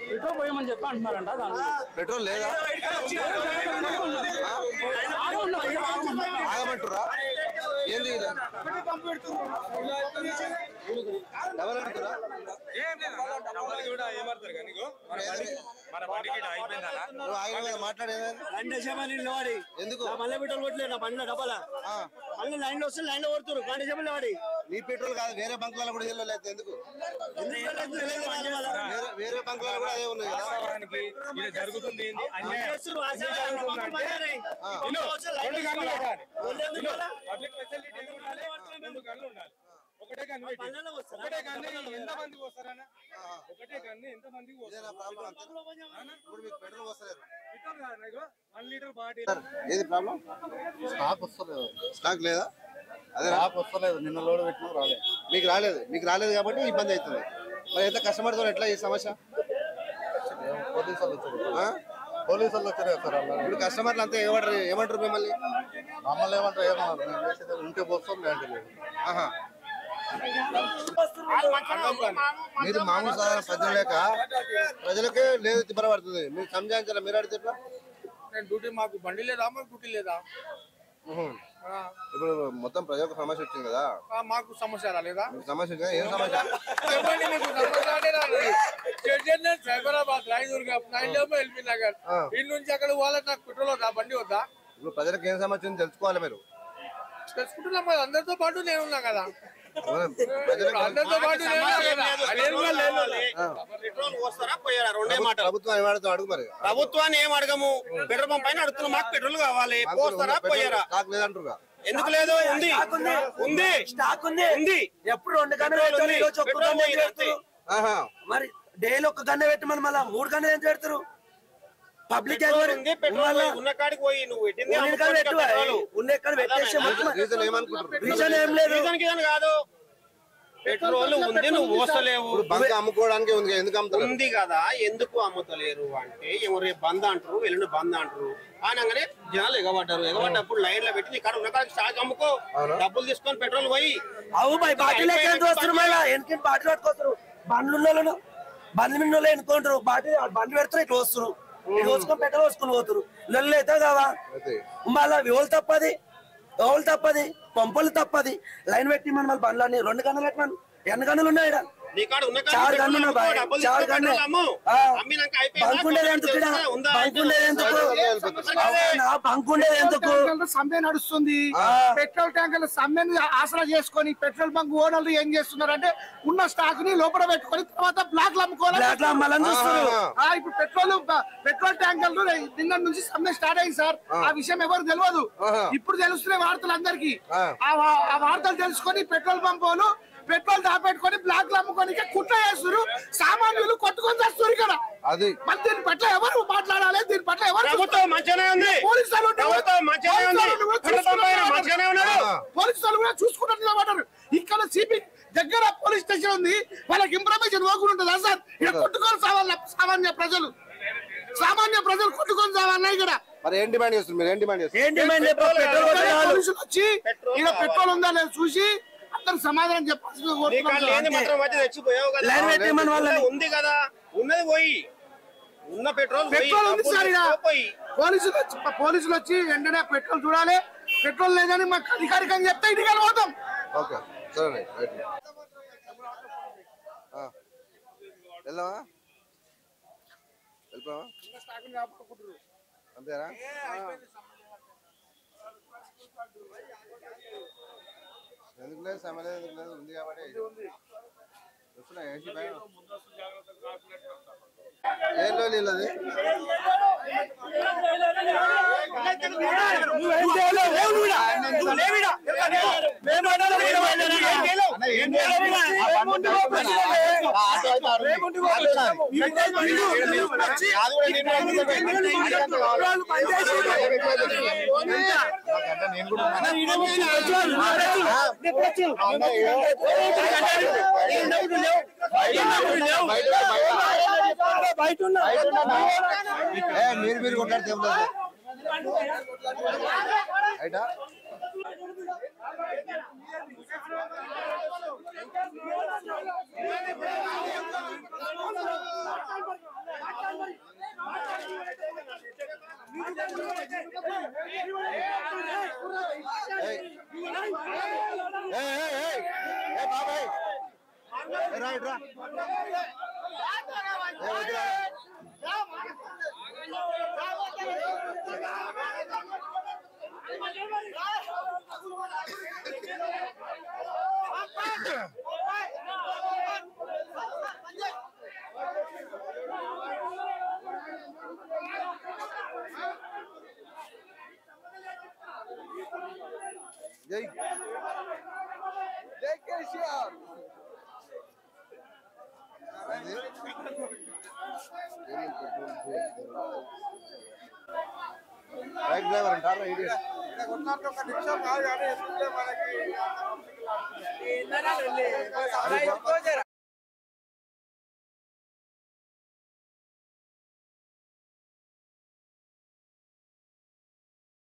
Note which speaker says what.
Speaker 1: Petrol పోయమని చెప్పి అంటున్నారంట.
Speaker 2: Petrol లేదా ఆగమంటురా? ఏంది ఎవరు అంటురా?
Speaker 3: మాట్లాడేది ఎందుకు మళ్ళీ పెట్రోల్ కొట్టలేదు నా బండిలో డబ్బాలా మళ్ళీ లైన్ లో వస్తే లైన్ లో కొడుతున్నారు గంట సేపలు వాడి.
Speaker 2: నీ పెట్రోల్ కాదు వేరే బంకులలో కూడా వెళ్ళలేదు ఎందుకు? వేరే బంకులలో కూడా అదే ఉన్నాయి కదా. జరుగుతుంది
Speaker 4: ఒకటే కన్ను ఎంత మందికి వస్తారన్నా? ఒకటే కన్ను ఎంత మందికి
Speaker 2: ఏది ప్రాబ్లం?
Speaker 5: స్టాక్ వస్తలేదు.
Speaker 2: స్టాక్ లేదా? అదే
Speaker 5: స్టాక్ వస్తలేదు. నిన్న లోడ్ పెట్టినా రాలేదు.
Speaker 2: మీకు రాలేదు కాబట్టి ఇబ్బంది అవుతుంది. మరి ఎంత కస్టమర్తో ఎట్లా ఈ సమస్య?
Speaker 5: పోలీసులు వచ్చారు సార్.
Speaker 2: ఇప్పుడు కస్టమర్లు అంతా ఏమంటారు మిమ్మల్ని?
Speaker 5: మమ్మల్ని ఏమంటారు ఏమన్నారు? ఉంటే పోస్తాం లేదంటే లేదు.
Speaker 2: మీరు మామూలు సాధారణ ప్రజలు లేక ప్రజలకే లేదు తిప్పబడుతుంది. మీరు సంజాయించాలా? మీరు అడిగితే
Speaker 4: డ్యూటీ మాకు బండి లేదా? మాకు డ్యూటీ లేదా?
Speaker 2: ఇప్పుడు మొత్తం ప్రజలకు సమస్య వచ్చింది కదా.
Speaker 4: మాకు సమస్య రాలేదా?
Speaker 2: సమస్య ఏం సమస్య?
Speaker 4: చెప్పండి. మీకు సమస్య అంటే రాలేదు. సైబరాబాద్ రాయదుర్గ ఎల్బీ నగర్ ఇన్ని నుంచి అక్కడ పోవాలంటే నాకు పెట్రోల్ వద్దా? బండి వద్దా?
Speaker 2: ఇప్పుడు ప్రజలకు ఏం సమస్య ఉంది తెలుసుకోవాలి. మీరు
Speaker 4: తెలుసుకుంటున్నాం కదా. అందరితో పాటు నేను ఉన్నా కదా.
Speaker 3: ప్రభుత్వాన్ని ఏం అడగము. పెట్రోల్ పంప్ పైన అడుగుతున్నాం. మాకు పెట్రోల్ కావాలి. పోస్తారా పోయారా? ఎందుకు లేదు? ఉంది ఉంది స్టాక్ ఉంది. ఎప్పుడు 2 గంటలు మరి డైలీ 1 గంట పెట్టమని మళ్ళీ 3 గంటలు ఏం పెడతారు? పబ్లిక్ ఉన్న కాడికి పోయి నువ్వు కాదు. పెట్రోల్ ఉంది, నువ్వు పోస్తలేవు.
Speaker 2: అమ్ముకోవడానికి ఉంది
Speaker 3: కదా. ఎందుకు అమ్ముతలేరు అంటే రేపు బంద్ అంటారు, ఎల్లుండి బంద్ అంటారు. అనగానే జనాలు ఎగబడ్డప్పుడు లైన్ లో పెట్టి ఇక్కడ ఉన్న కాడికి స్టాక్ అమ్ముకో, డబ్బులు తీసుకొని పెట్రోల్ పోయి బాటిల్ పట్టుకొస్తారు. బండ్లు మీద ఎన్నుకుంటారు. బండ్లు పెడతారు, ఇట్లా వస్తారు. పోసుకొని పెట్రోల్ పోసుకొని పోతారు. నెలలు అవుతావు కదా. మళ్ళీ ఎవరు తప్పది పంపలు తప్పది. లైన్ పెట్టి మన మళ్ళీ బండ్లన్నీ 2 గంటలు పెట్టమని. 8 గంటలు ఉన్నాయి.
Speaker 6: సమ్మె నడుస్తుంది. పెట్రోల్ ట్యాంకర్ల సమ్మెను ఆసరా చేసుకొని పెట్రోల్ బంక్ ఓనర్లు ఏం చేస్తున్నారు అంటే ఉన్న స్టాక్ ని లోపల పెట్టుకొని తర్వాత బ్లాక్ అమ్ముకోవాలి. ఇప్పుడు పెట్రోల్ ట్యాంకర్లు నిన్న నుంచి సమ్మె స్టార్ట్ అయింది సార్. ఆ విషయం ఎవరు తెలియదు. ఇప్పుడు తెలుస్తున్నాయి వార్తలు అందరికి. ఆ వార్తలు తెలుసుకొని పెట్రోల్ బంక్ వాళ్ళు పెట్రోల్ దాపెట్టుకొని బ్లాక్ అమ్ముకొని కుట్ర చేస్తారు. సామాన్యులు కొట్టుకొని చేస్తారు ఇక్కడ. మరి దీని పట్ల ఎవరు మాట్లాడాలి? దీని పట్ల ఎవరు? పోలీసులు కూడా చూసుకుంటారు. ఇక్కడ సిపి దగ్గర పోలీస్ స్టేషన్ ఉంది. వాళ్ళకి ఇన్ఫర్మేషన్ పోకుండా ఉంటుందా సార్? ఇక్కడ కొట్టుకొని సావాలి సామాన్య ప్రజలు కొట్టుకొని సావాలన్నా ఇక్కడ.
Speaker 2: మరి ఏం డిమాండ్ చేస్తారు మీరు?
Speaker 6: పోలీసులు వచ్చి ఇక్కడ పెట్రోల్ ఉందా లేదు చూసి అందరు సమాధానం చెప్పాల్సింది.
Speaker 3: ఉంది కదా, ఉన్నది పోయి ఉన్న పెట్రోల్
Speaker 6: ఉంది సార్. పోలీసులు వచ్చి వెంటనే పెట్రోల్ చూడాలి. పెట్రోల్ లేదని మాకు అధికారికంగా చెప్తే ఇంటికి వెళ్ళిపోతాం.
Speaker 2: అంతేనా? ఎందుకు లేదు? సమయం ఎందుకు లేదు? ఉంది కాబట్టి ఏం లేదు.
Speaker 5: నేను కూడా ఉన్నాను.
Speaker 2: మీరు కొట్లాడితే ఏం లేదు అయిటా బాబాయ్ రైట్ రా జై
Speaker 5: జై కేసీఆర్.
Speaker 2: బైక్ డ్రైవర్ అంటారా ఇది
Speaker 5: కొట్లాడితే ఒక నిమిషం కాదు కానీ ఎప్పుడే మనకి